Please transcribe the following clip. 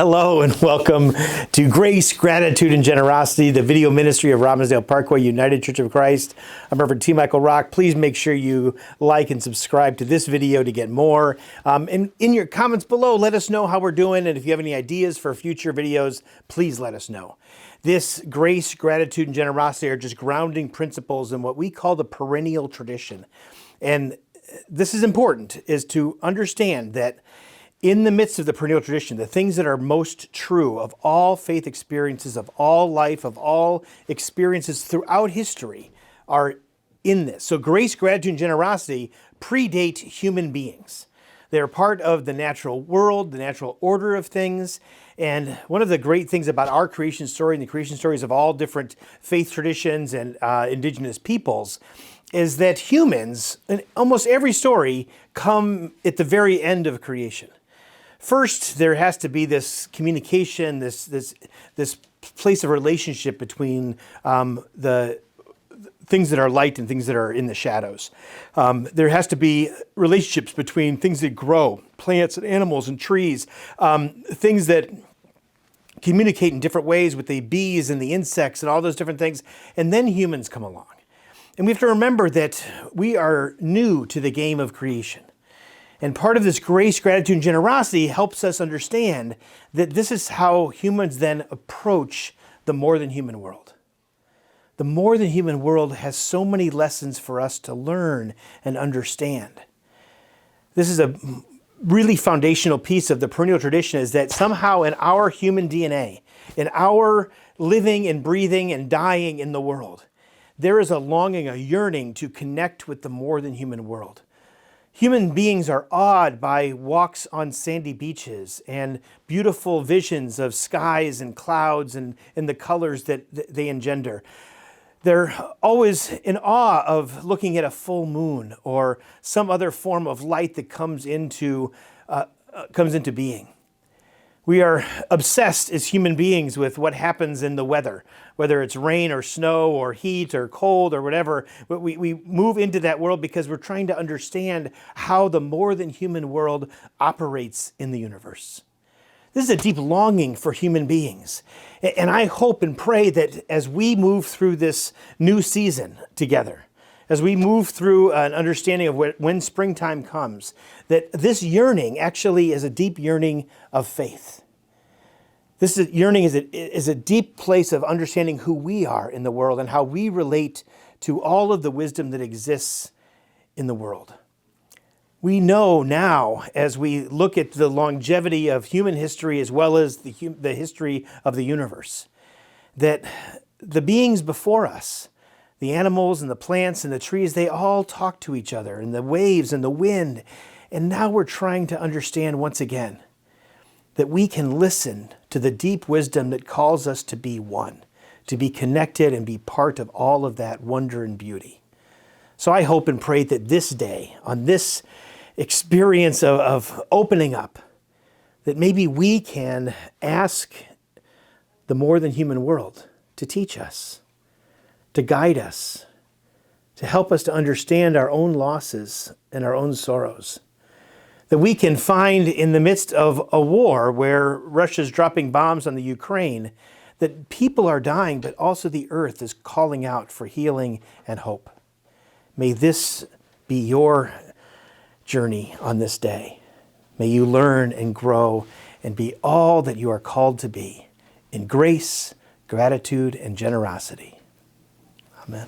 Hello and welcome to Grace, Gratitude, and Generosity, the video ministry of Robbinsdale Parkway United Church of Christ. I'm Reverend T. Michael Rock. Please make sure you like and subscribe to this video to get more. And in your comments below, let us know how we're doing. And if you have any ideas for future videos, please let us know. This grace, gratitude, and generosity are just grounding principles in what we call the perennial tradition. And this is important, is to understand that in the midst of the perennial tradition, the things that are most true of all faith experiences, of all life, of all experiences throughout history are in this. So grace, gratitude, and generosity predate human beings. They're part of the natural world, the natural order of things. And one of the great things about our creation story and the creation stories of all different faith traditions and indigenous peoples is that humans, in almost every story, come at the very end of creation. First, there has to be this communication, this place of relationship between the things that are light and things that are in the shadows. There has to be relationships between things that grow, plants and animals and trees, things that communicate in different ways with the bees and the insects and all those different things. And then humans come along. And we have to remember that we are new to the game of creation. And part of this grace, gratitude, and generosity helps us understand that this is how humans then approach the more than human world. The more than human world has so many lessons for us to learn and understand. This is a really foundational piece of the perennial tradition, is that somehow in our human DNA, in our living and breathing and dying in the world, there is a longing, a yearning to connect with the more than human world. Human beings are awed by walks on sandy beaches and beautiful visions of skies and clouds and the colors that they engender. They're always in awe of looking at a full moon or some other form of light that comes into being. We are obsessed as human beings with what happens in the weather, whether it's rain or snow or heat or cold or whatever. We move into that world because we're trying to understand how the more than human world operates in the universe. This is a deep longing for human beings. And I hope and pray that as we move through this new season together, as we move through an understanding of when springtime comes, that this yearning actually is a deep yearning of faith. This yearning is a deep place of understanding who we are in the world and how we relate to all of the wisdom that exists in the world. We know now, as we look at the longevity of human history as well as the history of the universe, that the beings before us, the animals and the plants and the trees, they all talk to each other, and the waves and the wind. And now we're trying to understand once again that we can listen to the deep wisdom that calls us to be one, to be connected and be part of all of that wonder and beauty. So I hope and pray that this day, on this experience of opening up, that maybe we can ask the more than human world to teach us, to guide us, to help us to understand our own losses and our own sorrows. That we can find in the midst of a war where Russia's dropping bombs on the Ukraine, that people are dying, but also the earth is calling out for healing and hope. May this be your journey on this day. May you learn and grow and be all that you are called to be in grace, gratitude, and generosity. Amen.